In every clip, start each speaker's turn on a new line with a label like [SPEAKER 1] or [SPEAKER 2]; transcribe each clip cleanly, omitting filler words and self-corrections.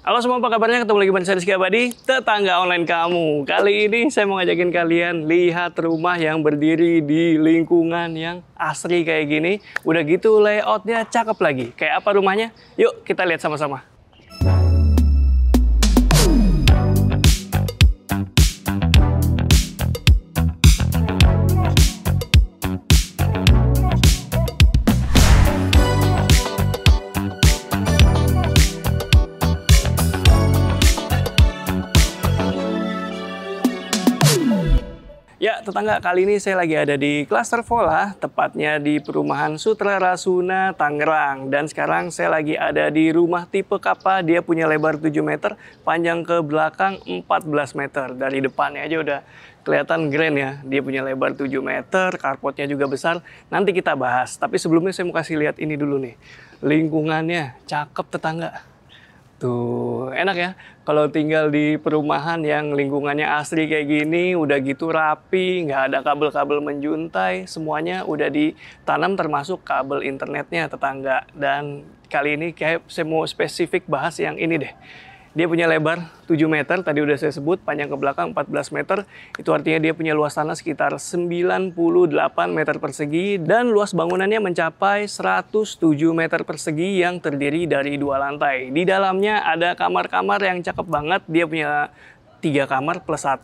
[SPEAKER 1] Halo semua, apa kabarnya? Ketemu lagi dengan saya Rizky Abadi, tetangga online kamu. Kali ini saya mau ngajakin kalian lihat rumah yang berdiri di lingkungan yang asri kayak gini. Udah gitu layoutnya cakep lagi. Kayak apa rumahnya? Yuk kita lihat sama-sama. Ya, tetangga, kali ini saya lagi ada di Klaster Vola, tepatnya di perumahan Sutra Rasuna, Tangerang. Dan sekarang saya lagi ada di rumah tipe Kappa, dia punya lebar 7 meter, panjang ke belakang 14 meter. Dari depannya aja udah kelihatan grand ya, dia punya lebar 7 meter, carportnya juga besar. Nanti kita bahas, tapi sebelumnya saya mau kasih lihat ini dulu nih. Lingkungannya cakep tetangga. Tuh, enak ya kalau tinggal di perumahan yang lingkungannya asri kayak gini, udah gitu rapi, nggak ada kabel-kabel menjuntai, semuanya udah ditanam termasuk kabel internetnya tetangga. Dan kali ini kayak saya mau spesifik bahas yang ini deh. Dia punya lebar 7 meter, tadi udah saya sebut, panjang ke belakang 14 meter. Itu artinya dia punya luas tanah sekitar 98 meter persegi. Dan luas bangunannya mencapai 107 meter persegi yang terdiri dari 2 lantai. Di dalamnya ada kamar-kamar yang cakep banget. Dia punya 3 kamar plus 1,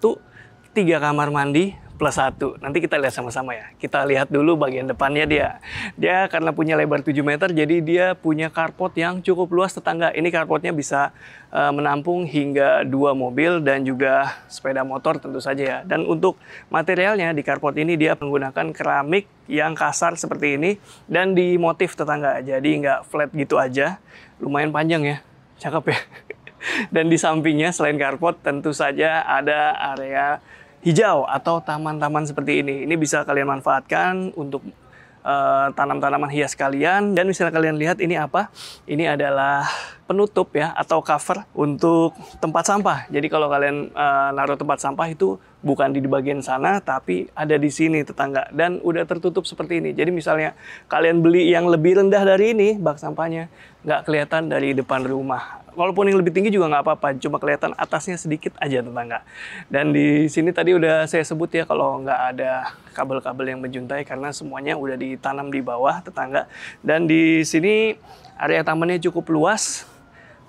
[SPEAKER 1] 3 kamar mandi plus 1. Nanti kita lihat sama-sama ya. Kita lihat dulu bagian depannya dia. Dia karena punya lebar 7 meter, jadi dia punya carport yang cukup luas tetangga. Ini carportnya bisa menampung hingga 2 mobil dan juga sepeda motor tentu saja ya. Dan untuk materialnya di carport ini dia menggunakan keramik yang kasar seperti ini dan di motif tetangga. Jadi nggak flat gitu aja. Lumayan panjang ya. Cakep ya. Dan di sampingnya selain carport tentu saja ada area hijau atau taman-taman seperti ini. Ini bisa kalian manfaatkan untuk tanam-tanaman hias kalian. Dan misalnya kalian lihat ini apa? Ini adalah penutup ya atau cover untuk tempat sampah. Jadi kalau kalian naruh tempat sampah itu bukan di bagian sana tapi ada di sini tetangga. Dan udah tertutup seperti ini. Jadi misalnya kalian beli yang lebih rendah dari ini, bak sampahnya nggak kelihatan dari depan rumah. Walaupun yang lebih tinggi juga nggak apa-apa, cuma kelihatan atasnya sedikit aja tetangga. Dan di sini tadi udah saya sebut ya kalau nggak ada kabel-kabel yang menjuntai karena semuanya udah ditanam di bawah tetangga. Dan di sini area tamannya cukup luas.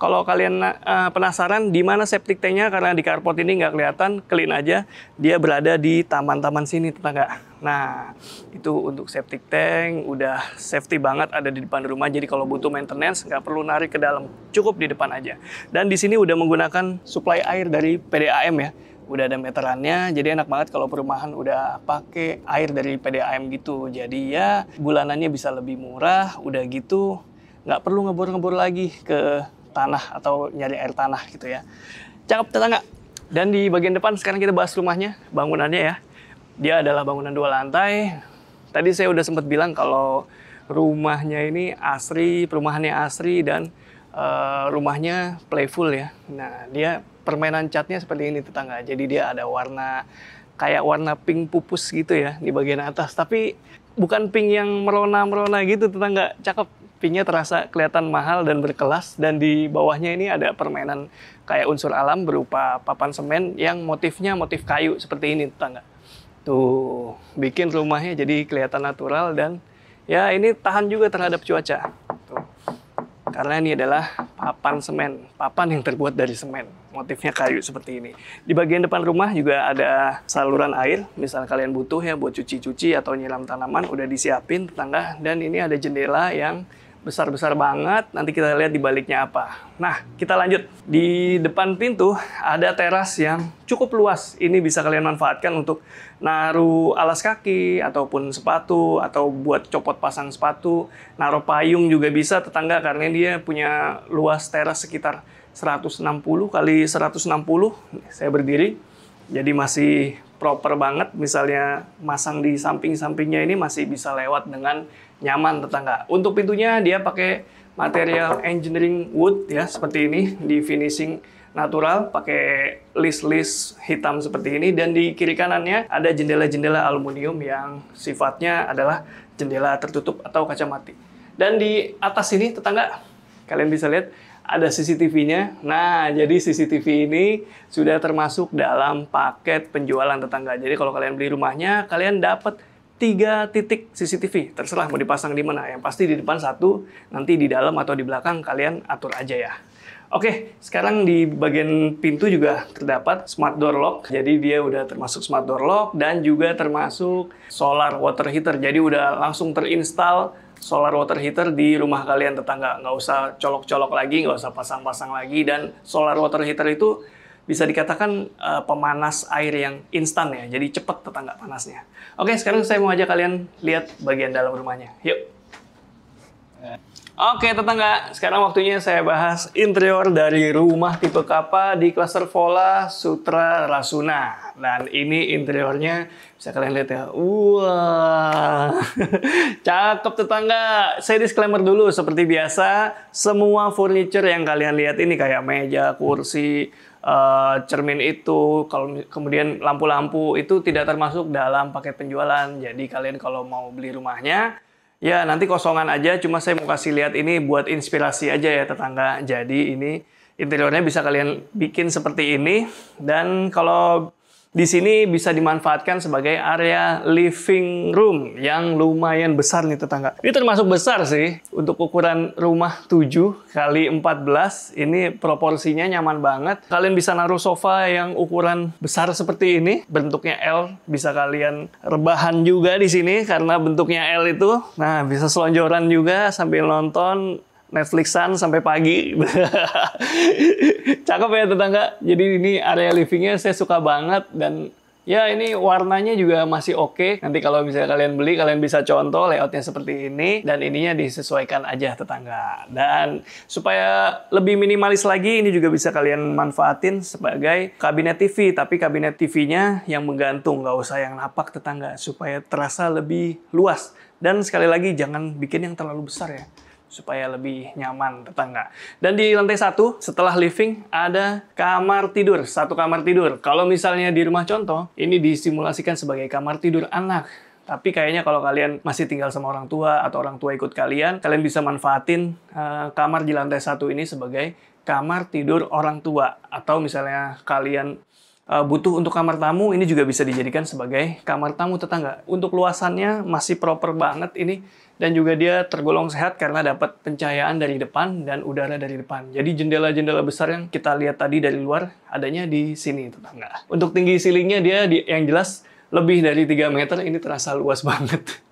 [SPEAKER 1] Kalau kalian penasaran di mana septic tanknya karena di carport ini nggak kelihatan, clean aja. Dia berada di taman-taman sini tetangga. Nah, itu untuk septic tank udah safety banget ada di depan rumah. Jadi kalau butuh maintenance nggak perlu narik ke dalam, cukup di depan aja. Dan di sini udah menggunakan supply air dari PDAM ya. Udah ada meterannya, jadi enak banget kalau perumahan udah pakai air dari PDAM gitu. Jadi ya bulanannya bisa lebih murah, udah gitu nggak perlu ngebor-ngebor lagi ke tanah atau nyari air tanah gitu ya. Cakep tetangga. Dan di bagian depan sekarang kita bahas rumahnya, bangunannya ya. Dia adalah bangunan 2 lantai. Tadi saya udah sempat bilang kalau rumahnya ini asri, perumahannya asri dan rumahnya playful ya. Nah, dia permainan catnya seperti ini tetangga. Jadi dia ada warna kayak warna pink pupus gitu ya di bagian atas. Tapi bukan pink yang merona-merona gitu tetangga. Cakep. Pinknya terasa kelihatan mahal dan berkelas. Dan di bawahnya ini ada permainan kayak unsur alam berupa papan semen yang motifnya motif kayu seperti ini tetangga. Tuh, bikin rumahnya jadi kelihatan natural dan ya ini tahan juga terhadap cuaca. Tuh. Karena ini adalah papan semen, papan yang terbuat dari semen, motifnya kayu seperti ini. Di bagian depan rumah juga ada saluran air, misal kalian butuh ya buat cuci-cuci atau nyiram tanaman, udah disiapin tetangga. Dan ini ada jendela yang besar-besar banget, nanti kita lihat di baliknya apa. Nah, kita lanjut. Di depan pintu ada teras yang cukup luas. Ini bisa kalian manfaatkan untuk naruh alas kaki, ataupun sepatu, atau buat copot pasang sepatu. Naruh payung juga bisa tetangga, karena dia punya luas teras sekitar 160 kali 160. Saya berdiri, jadi masih proper banget. Misalnya masang di samping-sampingnya ini masih bisa lewat dengan nyaman tetangga. Untuk pintunya dia pakai material engineering wood ya seperti ini, di finishing natural, pakai list-list hitam seperti ini. Dan di kiri kanannya ada jendela-jendela aluminium yang sifatnya adalah jendela tertutup atau kaca mati. Dan di atas ini tetangga, kalian bisa lihat ada CCTV-nya. Nah, jadi CCTV ini sudah termasuk dalam paket penjualan tetangga. Jadi kalau kalian beli rumahnya, kalian dapat 3 titik CCTV. Terserah mau dipasang di mana. Yang pasti di depan 1, nanti di dalam atau di belakang kalian atur aja ya. Oke, sekarang di bagian pintu juga terdapat smart door lock. Jadi dia udah termasuk smart door lock dan juga termasuk solar water heater. Jadi udah langsung terinstall solar water heater di rumah kalian tetangga. Nggak usah colok-colok lagi, nggak usah pasang-pasang lagi. Dan solar water heater itu bisa dikatakan pemanas air yang instan ya. Jadi cepet tetangga panasnya. Oke, sekarang saya mau ajak kalian lihat bagian dalam rumahnya. Yuk! Oke tetangga, sekarang waktunya saya bahas interior dari rumah tipe Kappa di klaster Vola Sutra Rasuna. Dan ini interiornya bisa kalian lihat ya. Wah, cakep tetangga. Saya disclaimer dulu, seperti biasa, semua furniture yang kalian lihat ini kayak meja, kursi, cermin itu, kemudian lampu-lampu itu tidak termasuk dalam paket penjualan. Jadi kalian kalau mau beli rumahnya, ya, nanti kosongan aja, cuma saya mau kasih lihat ini buat inspirasi aja ya tetangga. Jadi ini interiornya bisa kalian bikin seperti ini. Dan kalau di sini bisa dimanfaatkan sebagai area living room yang lumayan besar nih tetangga. Ini termasuk besar sih untuk ukuran rumah 7 kali 14. Ini proporsinya nyaman banget. Kalian bisa naruh sofa yang ukuran besar seperti ini, bentuknya L. Bisa kalian rebahan juga di sini karena bentuknya L itu. Nah, bisa selonjoran juga sambil nonton Netflixan sampai pagi. Cakep ya tetangga. Jadi ini area livingnya saya suka banget. Dan ya ini warnanya juga masih oke. Nanti kalau misalnya kalian beli, kalian bisa contoh layoutnya seperti ini. Dan ininya disesuaikan aja tetangga. Dan supaya lebih minimalis lagi, ini juga bisa kalian manfaatin sebagai kabinet TV. Tapi kabinet TV-nya yang menggantung, nggak usah yang napak tetangga. Supaya terasa lebih luas. Dan sekali lagi jangan bikin yang terlalu besar ya, supaya lebih nyaman tetangga. Dan di lantai 1, setelah living, ada kamar tidur. 1 kamar tidur. Kalau misalnya di rumah contoh, ini disimulasikan sebagai kamar tidur anak. Tapi kayaknya kalau kalian masih tinggal sama orang tua atau orang tua ikut kalian bisa manfaatin kamar di lantai 1 ini sebagai kamar tidur orang tua. Atau misalnya kalian butuh untuk kamar tamu, ini juga bisa dijadikan sebagai kamar tamu tetangga. Untuk luasannya masih proper banget ini. Dan juga dia tergolong sehat karena dapat pencahayaan dari depan dan udara dari depan. Jadi jendela-jendela besar yang kita lihat tadi dari luar adanya di sini tetangga. Untuk tinggi ceilingnya dia yang jelas lebih dari 3 meter. Ini terasa luas banget.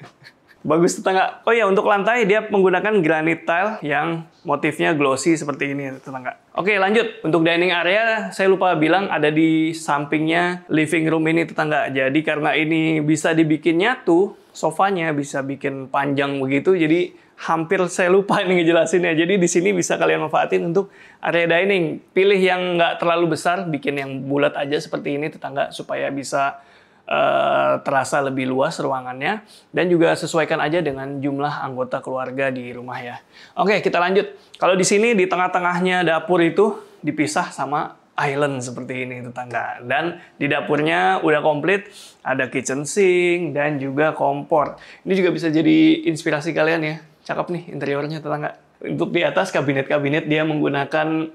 [SPEAKER 1] Bagus tetangga. Oh ya, untuk lantai dia menggunakan granite tile yang motifnya glossy seperti ini tetangga. Oke, lanjut. Untuk dining area saya lupa bilang ada di sampingnya living room ini tetangga. Jadi karena ini bisa dibikin nyatu, sofanya bisa bikin panjang begitu, jadi hampir saya lupa ini ngejelasinnya. Jadi di sini bisa kalian manfaatin untuk area dining. Pilih yang nggak terlalu besar, bikin yang bulat aja seperti ini tetangga, supaya bisa terasa lebih luas ruangannya. Dan juga sesuaikan aja dengan jumlah anggota keluarga di rumah ya. Oke, kita lanjut. Kalau di sini di tengah-tengahnya dapur itu dipisah sama island seperti ini tetangga. Dan di dapurnya udah komplit, ada kitchen sink dan juga kompor. Ini juga bisa jadi inspirasi kalian ya. Cakep nih interiornya tetangga. Untuk di atas kabinet-kabinet dia menggunakan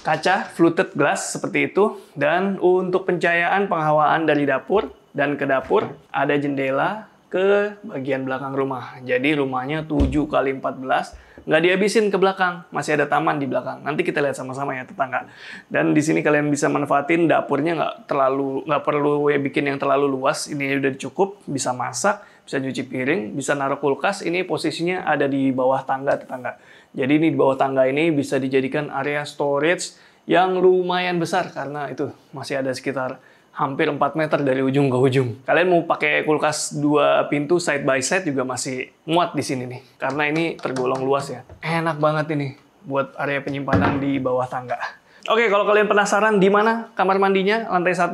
[SPEAKER 1] kaca fluted glass seperti itu. Dan untuk pencahayaan penghawaan dari dapur dan ke dapur ada jendela ke bagian belakang rumah. Jadi rumahnya 7 kali 14. Nggak dihabisin ke belakang, masih ada taman di belakang. Nanti kita lihat sama-sama ya tetangga. Dan di sini kalian bisa manfaatin dapurnya nggak perlu ya bikin yang terlalu luas. Ini udah cukup, bisa masak, bisa cuci piring, bisa naruh kulkas. Ini posisinya ada di bawah tangga tetangga. Jadi ini di bawah tangga ini bisa dijadikan area storage yang lumayan besar karena itu masih ada sekitar hampir 4 meter dari ujung ke ujung. Kalian mau pakai kulkas 2 pintu side by side juga masih muat di sini nih. Karena ini tergolong luas ya. Enak banget ini buat area penyimpanan di bawah tangga. Oke, kalau kalian penasaran di mana kamar mandinya, lantai 1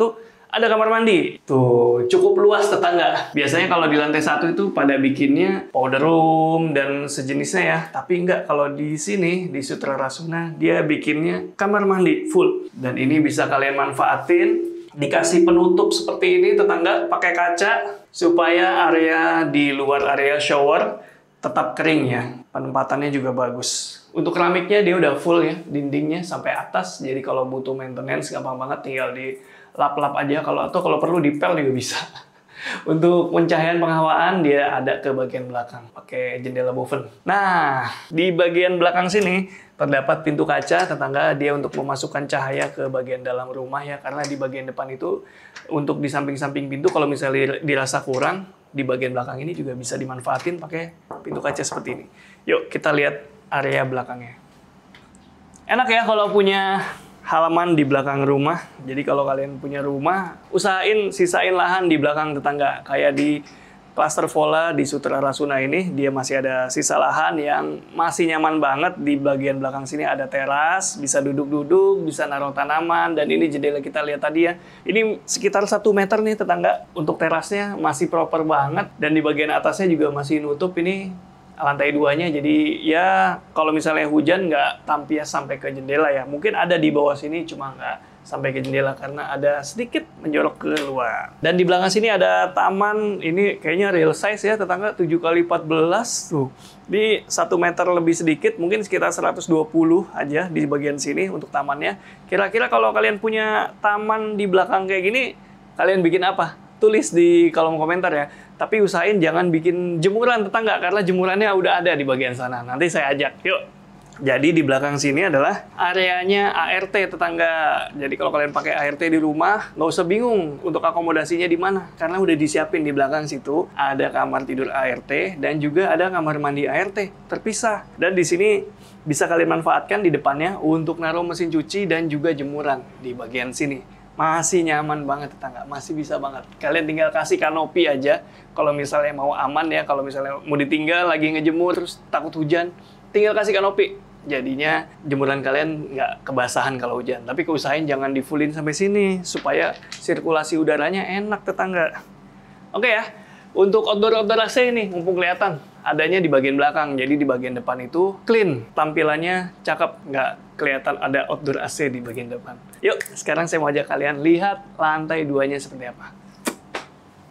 [SPEAKER 1] ada kamar mandi. Tuh, cukup luas tetangga. Biasanya kalau di lantai 1 itu pada bikinnya powder room dan sejenisnya ya. Tapi enggak, kalau di sini, di Sutra Rasuna, dia bikinnya kamar mandi full. Dan ini bisa kalian manfaatin. Dikasih penutup seperti ini tetangga, pakai kaca supaya area di luar area shower tetap kering ya. Penempatannya juga bagus. Untuk keramiknya dia udah full ya, dindingnya sampai atas. Jadi kalau butuh maintenance gampang banget, tinggal di lap-lap aja, atau kalau perlu dipel juga bisa. Untuk pencahayaan penghawaan dia ada ke bagian belakang pakai jendela boven. Nah, di bagian belakang sini terdapat pintu kaca tetangga, dia untuk memasukkan cahaya ke bagian dalam rumah ya, karena di bagian depan itu untuk di samping-samping pintu kalau misalnya dirasa kurang, di bagian belakang ini juga bisa dimanfaatin pakai pintu kaca seperti ini. Yuk kita lihat area belakangnya. Enak ya kalau punya halaman di belakang rumah. Jadi kalau kalian punya rumah, usahain sisain lahan di belakang tetangga. Kayak di Cluster Vola di Sutra Rasuna ini, dia masih ada sisa lahan yang masih nyaman banget. Di bagian belakang sini ada teras, bisa duduk-duduk, bisa naruh tanaman, dan ini jendela kita lihat tadi ya. Ini sekitar 1 meter nih tetangga. Untuk terasnya masih proper banget, dan di bagian atasnya juga masih nutup ini lantai 2-nya, jadi ya kalau misalnya hujan nggak tampias sampai ke jendela ya. Mungkin ada di bawah sini, cuma nggak sampai ke jendela karena ada sedikit menjorok ke luar. Dan di belakang sini ada taman, ini kayaknya real size ya tetangga, 7x14 tuh. Di 1 meter lebih sedikit, mungkin sekitar 120 aja di bagian sini untuk tamannya. Kira-kira kalau kalian punya taman di belakang kayak gini, kalian bikin apa? Tulis di kolom komentar ya. Tapi usahain jangan bikin jemuran tetangga, karena jemurannya udah ada di bagian sana. Nanti saya ajak, yuk. Jadi di belakang sini adalah areanya ART tetangga. Jadi kalau kalian pakai ART di rumah, nggak usah bingung untuk akomodasinya di mana, karena udah disiapin di belakang situ. Ada kamar tidur ART dan juga ada kamar mandi ART terpisah. Dan di sini bisa kalian manfaatkan di depannya untuk naruh mesin cuci dan juga jemuran di bagian sini. Masih nyaman banget tetangga, masih bisa banget. Kalian tinggal kasih kanopi aja, kalau misalnya mau aman ya, kalau misalnya mau ditinggal lagi ngejemur terus takut hujan, tinggal kasih kanopi. Jadinya jemuran kalian nggak kebasahan kalau hujan. Tapi keusahain jangan di fullin sampai sini, supaya sirkulasi udaranya enak tetangga. Oke ya, untuk outdoor AC ini mumpung kelihatan adanya di bagian belakang. Jadi di bagian depan itu clean, tampilannya cakep, nggak kelihatan ada outdoor AC di bagian depan. Yuk, sekarang saya mau ajak kalian lihat lantai 2-nya seperti apa.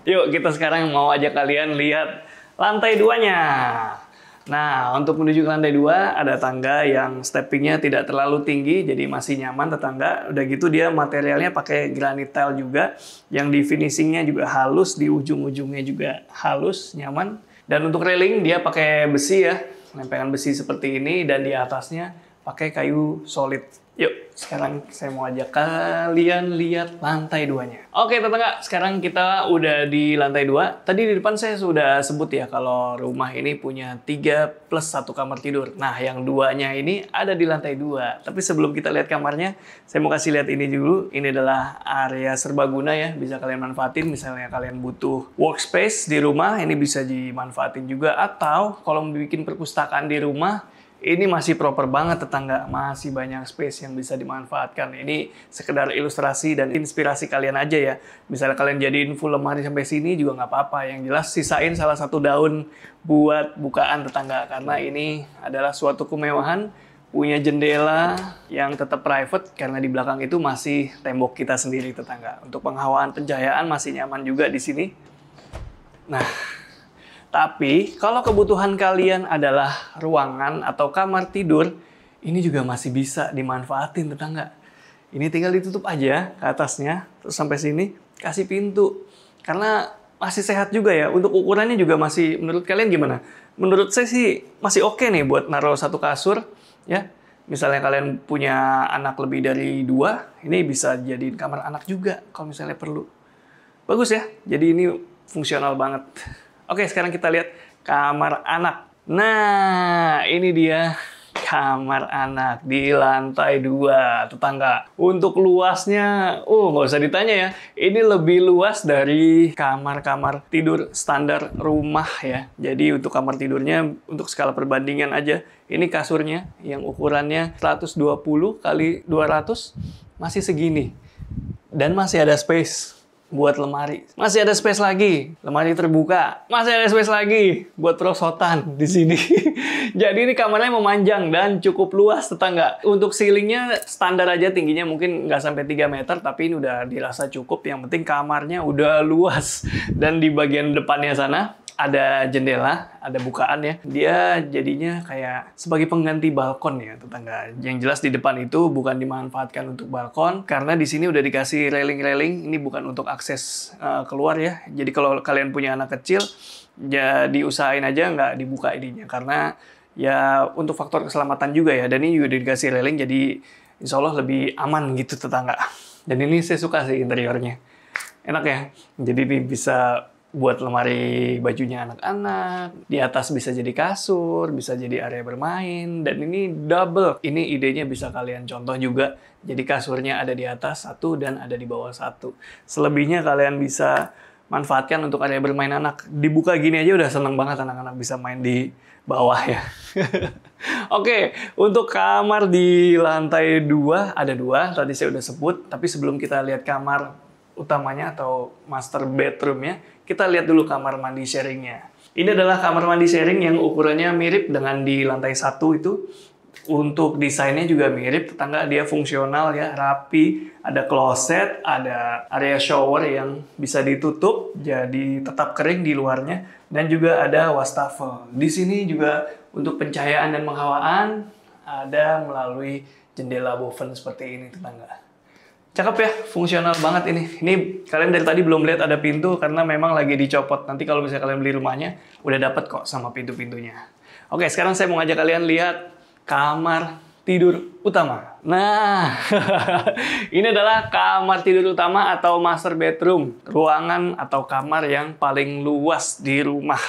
[SPEAKER 1] Yuk, kita sekarang mau ajak kalian lihat lantai 2-nya. Nah, untuk menuju ke lantai 2 ada tangga yang steppingnya tidak terlalu tinggi, jadi masih nyaman tetangga. Udah gitu dia materialnya pakai granit tile juga, yang di finishingnya juga halus, di ujung-ujungnya juga halus, nyaman. Dan untuk railing dia pakai besi ya, lempengan besi seperti ini, dan di atasnya pakai kayu solid. Yuk, sekarang saya mau ajak kalian lihat lantai 2-nya. Oke tetangga, sekarang kita udah di lantai 2. Tadi di depan saya sudah sebut ya kalau rumah ini punya 3 plus 1 kamar tidur. Nah, yang 2-nya ini ada di lantai 2. Tapi sebelum kita lihat kamarnya, saya mau kasih lihat ini dulu. Ini adalah area serbaguna ya, bisa kalian manfaatin. Misalnya kalian butuh workspace di rumah, ini bisa dimanfaatin juga. Atau kalau mau bikin perpustakaan di rumah, ini masih proper banget tetangga, masih banyak space yang bisa dimanfaatkan. Ini sekedar ilustrasi dan inspirasi kalian aja ya. Misalnya kalian jadiin full lemari sampai sini juga nggak apa-apa. Yang jelas sisain salah satu daun buat bukaan tetangga, karena ini adalah suatu kemewahan. Punya jendela yang tetap private karena di belakang itu masih tembok kita sendiri tetangga. Untuk penghawaan pencahayaan masih nyaman juga di sini. Nah, tapi kalau kebutuhan kalian adalah ruangan atau kamar tidur, ini juga masih bisa dimanfaatin tetangga. Ini tinggal ditutup aja ke atasnya, terus sampai sini kasih pintu. Karena masih sehat juga ya, untuk ukurannya juga masih, menurut kalian gimana? Menurut saya sih masih oke nih buat naruh 1 kasur. Ya, misalnya kalian punya anak lebih dari 2, ini bisa jadiin kamar anak juga kalau misalnya perlu. Bagus ya, jadi ini fungsional banget. Oke, sekarang kita lihat kamar anak. Nah, ini dia kamar anak di lantai 2, tetangga. Untuk luasnya, nggak usah ditanya ya. Ini lebih luas dari kamar-kamar tidur standar rumah ya. Jadi untuk kamar tidurnya, untuk skala perbandingan aja, ini kasurnya yang ukurannya 120 x 200, masih segini. Dan masih ada space buat lemari. Masih ada space lagi, lemari terbuka. Masih ada space lagi buat perosotan di sini. Jadi ini kamarnya memanjang dan cukup luas tetangga. Untuk ceilingnya standar aja, tingginya mungkin nggak sampai 3 meter, tapi ini udah dirasa cukup. Yang penting kamarnya udah luas. Dan di bagian depannya sana ada jendela, ada bukaan ya. Dia jadinya kayak sebagai pengganti balkon ya tetangga. Yang jelas di depan itu bukan dimanfaatkan untuk balkon karena di sini udah dikasih railing-railing. Ini bukan untuk akses keluar ya. Jadi kalau kalian punya anak kecil, ya diusahain aja nggak dibuka ininya karena ya untuk faktor keselamatan juga ya. Dan ini juga dikasih railing jadi insya Allah lebih aman gitu tetangga. Dan ini saya suka sih interiornya. Enak ya. Jadi ini bisa buat lemari bajunya anak-anak, di atas bisa jadi kasur, bisa jadi area bermain, dan ini double. Ini idenya bisa kalian contoh juga. Jadi kasurnya ada di atas satu dan ada di bawah satu. Selebihnya kalian bisa manfaatkan untuk area bermain anak. Dibuka gini aja udah seneng banget anak-anak bisa main di bawah ya. Oke, untuk kamar di lantai 2 ada 2, tadi saya udah sebut. Tapi sebelum kita lihat kamar utamanya atau master bedroomnya, kita lihat dulu kamar mandi sharingnya. Ini adalah kamar mandi sharing yang ukurannya mirip dengan di lantai 1 itu. Untuk desainnya juga mirip, tetangga dia fungsional ya, rapi. Ada kloset, ada area shower yang bisa ditutup, jadi tetap kering di luarnya. Dan juga ada wastafel. Di sini juga untuk pencahayaan dan penghawaan ada melalui jendela boven seperti ini tetangga. Cakep ya, fungsional banget ini. Ini kalian dari tadi belum lihat ada pintu karena memang lagi dicopot. Nanti kalau misalnya kalian beli rumahnya, udah dapet kok sama pintu-pintunya. Oke, sekarang saya mau ngajak kalian lihat kamar tidur utama. Nah, ini adalah kamar tidur utama atau master bedroom. Ruangan atau kamar yang paling luas di rumah.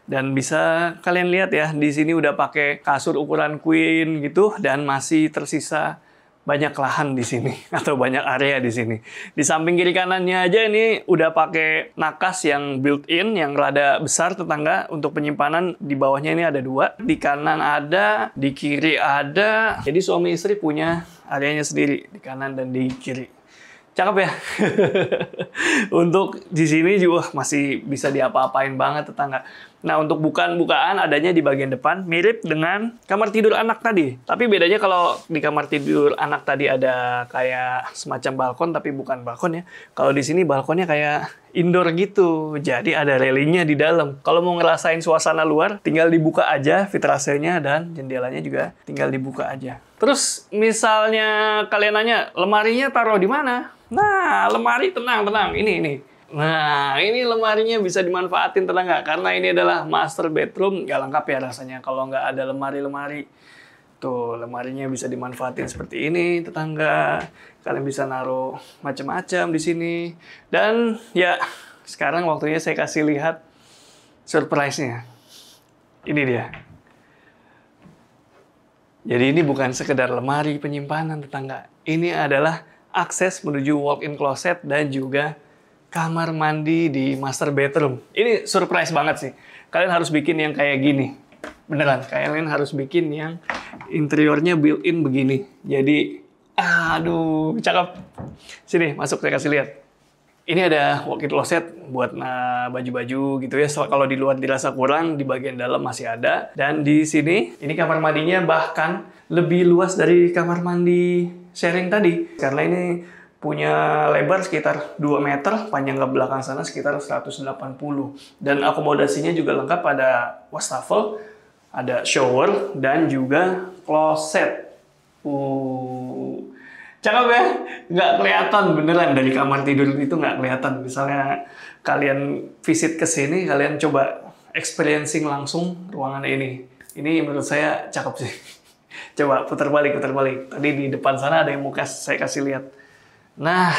[SPEAKER 1] Dan bisa kalian lihat ya, di sini udah pakai kasur ukuran queen gitu dan masih tersisa banyak lahan di sini atau banyak area di sini. Di samping kiri kanannya aja ini udah pakai nakas yang built-in yang rada besar tetangga untuk penyimpanan. Di bawahnya ini ada 2, di kanan ada, di kiri ada. Jadi suami istri punya areanya sendiri di kanan dan di kiri. Cakep ya. Untuk di sini juga masih bisa diapa-apain banget tetangga. Nah, untuk bukaan adanya di bagian depan, mirip dengan kamar tidur anak tadi. Tapi bedanya kalau di kamar tidur anak tadi ada kayak semacam balkon, tapi bukan balkon ya. Kalau di sini balkonnya kayak indoor gitu. Jadi ada railingnya di dalam. Kalau mau ngerasain suasana luar, tinggal dibuka aja vitrasenya dan jendelanya juga tinggal dibuka aja. Terus misalnya kalian nanya, lemarinya taruh di mana? Nah, lemari tenang. Ini. Nah, ini lemarinya bisa dimanfaatin tetangga. Karena ini adalah master bedroom. Nggak lengkap ya rasanya kalau nggak ada lemari-lemari. Tuh, lemarinya bisa dimanfaatin seperti ini tetangga. Kalian bisa naruh macam-macam di sini. Dan ya, sekarang waktunya saya kasih lihat surprise-nya. Ini dia. Jadi ini bukan sekedar lemari penyimpanan tetangga. Ini adalah akses menuju walk-in closet dan juga kamar mandi di master bedroom. Ini surprise banget sih. Kalian harus bikin yang kayak gini. Beneran, kalian harus bikin yang interiornya built-in begini. Jadi, aduh, cakep. Sini, masuk saya kasih lihat. Ini ada walk-in closet buat baju-baju gitu ya. Kalau di luar dirasa kurang, di bagian dalam masih ada. Dan di sini, ini kamar mandinya bahkan lebih luas dari kamar mandi sharing tadi. Karena ini punya lebar sekitar 2 meter, panjang ke belakang sana sekitar 180. Dan akomodasinya juga lengkap, ada wastafel, ada shower, dan juga kloset. Cakep ya? Nggak kelihatan beneran dari kamar tidur itu nggak kelihatan. Misalnya kalian visit ke sini, kalian coba experiencing langsung ruangan ini. Ini menurut saya cakep sih. Coba putar balik. Tadi di depan sana ada yang mau saya kasih lihat. Nah,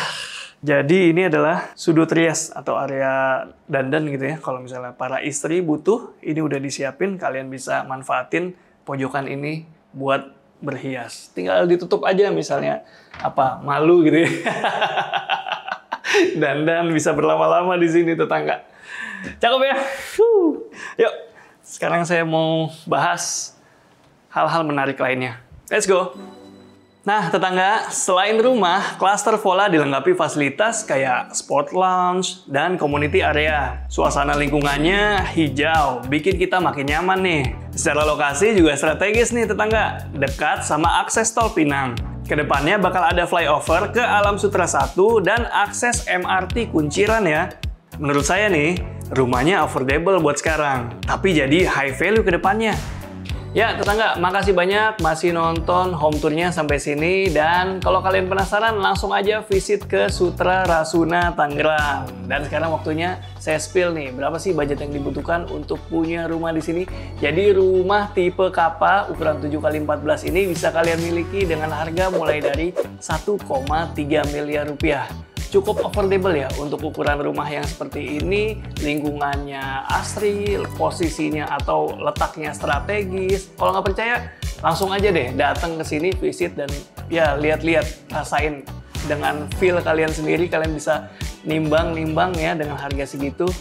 [SPEAKER 1] jadi ini adalah sudut rias atau area dandan gitu ya. Kalau misalnya para istri butuh, ini udah disiapin. Kalian bisa manfaatin pojokan ini buat berhias. Tinggal ditutup aja misalnya malu gitu ya. Dandan bisa berlama-lama di sini tetangga. Cakep ya? Yuk, sekarang saya mau bahas hal-hal menarik lainnya. Let's go! Nah, tetangga, selain rumah, klaster Vola dilengkapi fasilitas kayak sport lounge dan community area. Suasana lingkungannya hijau, bikin kita makin nyaman nih. Secara lokasi juga strategis nih tetangga, dekat sama akses tol Pinang. Kedepannya bakal ada flyover ke Alam Sutra 1 dan akses MRT Kunciran ya. Menurut saya nih, rumahnya affordable buat sekarang, tapi jadi high value ke depannya. Ya, tetangga, makasih banyak masih nonton home tour-nya sampai sini. Dan kalau kalian penasaran, langsung aja visit ke Sutra Rasuna Tangerang. Dan sekarang waktunya saya spill nih, berapa sih budget yang dibutuhkan untuk punya rumah di sini. Jadi rumah tipe kappa ukuran 7x14 ini bisa kalian miliki dengan harga mulai dari 1,3 miliar rupiah. Cukup affordable ya untuk ukuran rumah yang seperti ini, lingkungannya asri, posisinya atau letaknya strategis. Kalau nggak percaya, langsung aja deh datang ke sini, visit dan ya lihat-lihat, rasain dengan feel kalian sendiri. Kalian bisa nimbang-nimbang ya dengan harga segitu.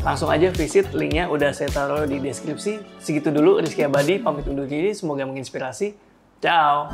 [SPEAKER 1] Langsung aja visit, linknya udah saya taruh di deskripsi. Segitu dulu, Rizky Abadi pamit undur diri, semoga menginspirasi. Ciao!